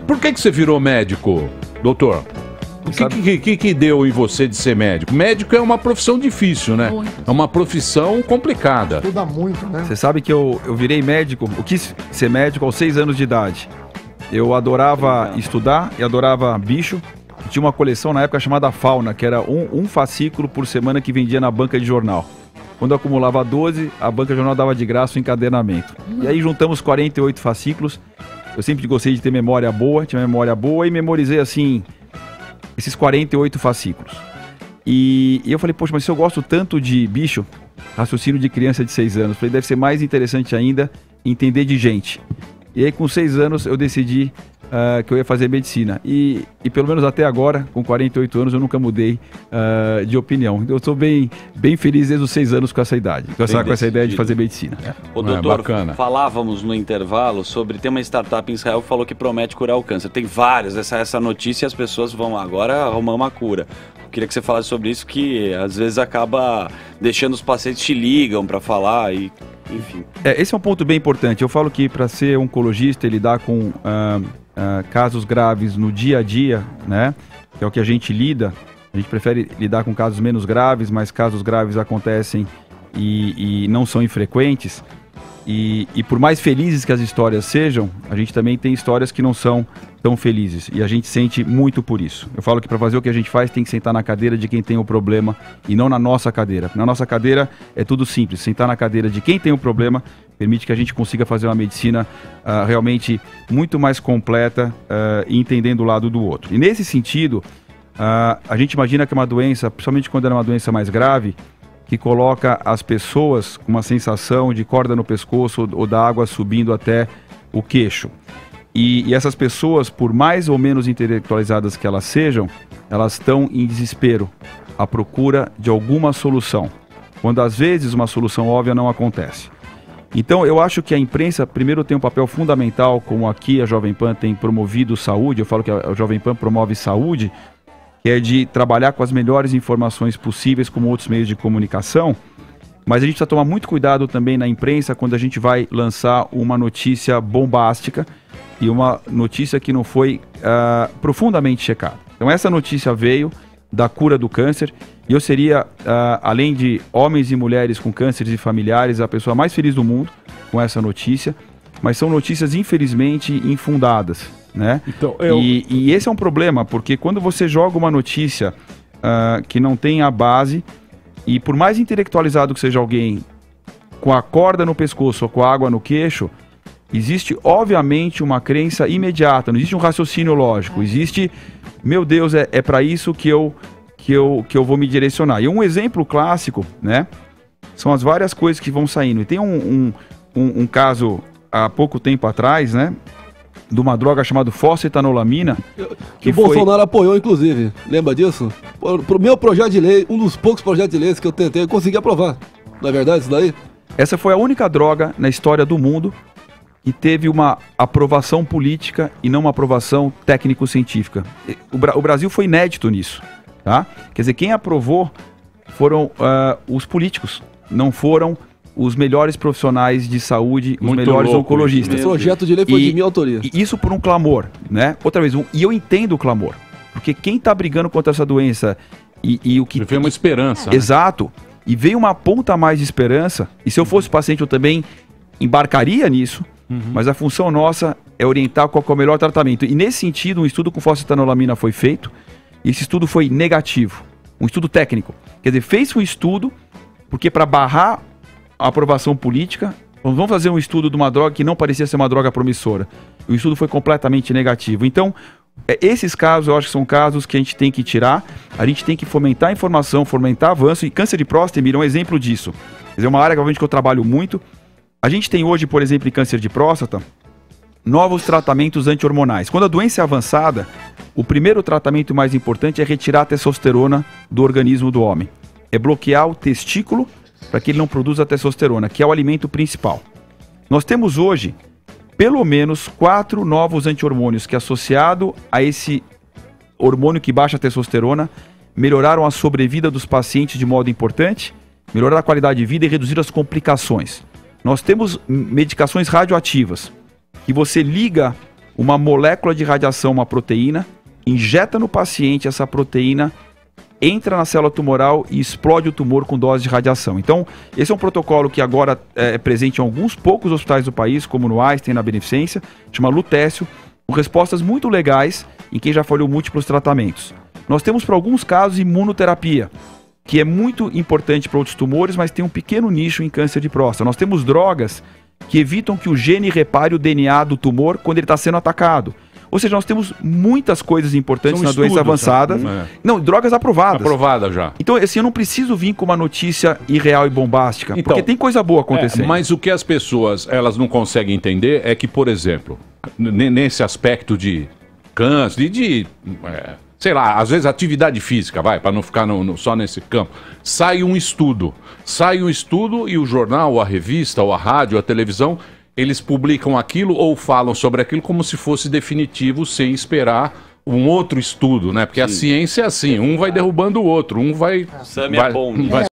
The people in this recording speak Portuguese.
Por que você virou médico, doutor? O que deu em você de ser médico? Médico é uma profissão difícil, né? É uma profissão complicada. Estuda muito, né? Você sabe que eu virei médico, eu quis ser médico aos 6 anos de idade. Eu adorava estudar e adorava bicho. Tinha uma coleção na época chamada Fauna, que era um fascículo por semana que vendia na banca de jornal. Quando eu acumulava 12, a banca de jornal dava de graça o encadernamento. E aí juntamos 48 fascículos. Eu sempre gostei de ter memória boa, tinha memória boa e memorizei assim esses 48 fascículos. E eu falei, poxa, mas se eu gosto tanto de bicho, raciocínio de criança de 6 anos, falei, deve ser mais interessante ainda entender de gente. E aí com 6 anos eu decidi que eu ia fazer medicina. E pelo menos até agora, com 48 anos, eu nunca mudei de opinião. Eu estou bem feliz desde os 6 anos com essa idade, com essa ideia de fazer medicina. Ô, doutor, falávamos no intervalo sobre... Tem uma startup em Israel que falou que promete curar o câncer. Tem várias, essa notícia, e as pessoas vão agora arrumar uma cura. Eu queria que você falasse sobre isso, que às vezes acaba deixando os pacientes te ligam para falar e... Enfim. Esse é um ponto bem importante. Eu falo que para ser oncologista e lidar com casos graves no dia a dia, né, que é o que a gente lida, a gente prefere lidar com casos menos graves, mas casos graves acontecem e não são infrequentes. E por mais felizes que as histórias sejam, a gente também tem histórias que não são tão felizes. E a gente sente muito por isso. Eu falo que para fazer o que a gente faz tem que sentar na cadeira de quem tem o problema e não na nossa cadeira. Na nossa cadeira é tudo simples. Sentar na cadeira de quem tem o problema permite que a gente consiga fazer uma medicina realmente muito mais completa e entendendo o lado do outro. E nesse sentido, a gente imagina que é uma doença, principalmente quando é uma doença mais grave, que coloca as pessoas com uma sensação de corda no pescoço ou da água subindo até o queixo. E essas pessoas, por mais ou menos intelectualizadas que elas sejam, elas estão em desespero, à procura de alguma solução, quando às vezes uma solução óbvia não acontece. Então eu acho que a imprensa primeiro tem um papel fundamental, como aqui a Jovem Pan tem promovido saúde, eu falo que a Jovem Pan promove saúde, que é de trabalhar com as melhores informações possíveis como outros meios de comunicação, mas a gente precisa tomar muito cuidado também na imprensa quando a gente vai lançar uma notícia bombástica e uma notícia que não foi profundamente checada. Então essa notícia veio da cura do câncer e eu seria, além de homens e mulheres com cânceres e familiares, a pessoa mais feliz do mundo com essa notícia, mas são notícias infelizmente infundadas. Né? Então, e esse é um problema, porque quando você joga uma notícia que não tem a base, e por mais intelectualizado que seja alguém com a corda no pescoço ou com a água no queixo, existe obviamente uma crença imediata, não existe um raciocínio lógico, existe, meu Deus, é para isso que eu vou me direcionar. E um exemplo clássico, né, são as várias coisas que vão saindo. E tem um caso há pouco tempo atrás, né, de uma droga chamada fosfetanolamina. Que o Bolsonaro apoiou, inclusive. Lembra disso? Pro meu projeto de lei, um dos poucos projetos de leis que eu tentei, eu consegui aprovar. Não é verdade isso daí? Essa foi a única droga na história do mundo que teve uma aprovação política e não uma aprovação técnico-científica. O Brasil foi inédito nisso. Tá? Quer dizer, quem aprovou foram os políticos, não foram os melhores profissionais de saúde, os melhores oncologistas. O projeto de lei foi de minha autoria. E isso por um clamor, né? Outra vez, e eu entendo o clamor, porque quem está brigando contra essa doença e o que... Veio uma esperança. Exato. Né? E veio uma ponta a mais de esperança, e se eu fosse paciente eu também embarcaria nisso, mas a função nossa é orientar qual é o melhor tratamento. E nesse sentido, um estudo com fosfetanolamina foi feito, e esse estudo foi negativo, um estudo técnico. Quer dizer, fez um estudo, porque para barrar a aprovação política, vamos fazer um estudo de uma droga que não parecia ser uma droga promissora. O estudo foi completamente negativo. Então, esses casos eu acho que são casos que a gente tem que tirar, a gente tem que fomentar a informação, fomentar avanço, e câncer de próstata é um exemplo disso. Quer dizer, é uma área que eu trabalho muito. A gente tem hoje, por exemplo, em câncer de próstata, novos tratamentos anti-hormonais. Quando a doença é avançada, o primeiro tratamento mais importante é retirar a testosterona do organismo do homem. É bloquear o testículo para que ele não produza testosterona, que é o alimento principal. Nós temos hoje, pelo menos, 4 novos anti-hormônios que, associado a esse hormônio que baixa a testosterona, melhoraram a sobrevida dos pacientes de modo importante, melhoraram a qualidade de vida e reduziram as complicações. Nós temos medicações radioativas, que você liga uma molécula de radiação, uma proteína, injeta no paciente essa proteína, entra na célula tumoral e explode o tumor com dose de radiação. Então, esse é um protocolo que agora é presente em alguns poucos hospitais do país, como no Einstein, na Beneficência, chama Lutécio, com respostas muito legais em quem já falhou múltiplos tratamentos. Nós temos, para alguns casos, imunoterapia, que é muito importante para outros tumores, mas tem um pequeno nicho em câncer de próstata. Nós temos drogas que evitam que o gene repare o DNA do tumor quando ele está sendo atacado. Ou seja, nós temos muitas coisas importantes na doença avançada. Não, drogas aprovadas. Aprovada já. Então, assim, eu não preciso vir com uma notícia irreal e bombástica, então, porque tem coisa boa acontecendo. Mas o que as pessoas elas não conseguem entender é que, por exemplo, nesse aspecto de câncer, sei lá, às vezes atividade física, para não ficar só nesse campo, sai um estudo e o jornal, ou a revista, ou a rádio, ou a televisão, eles publicam aquilo ou falam sobre aquilo como se fosse definitivo, sem esperar um outro estudo, né? Porque a ciência é assim, um vai derrubando o outro, um vai... O Sam é bom.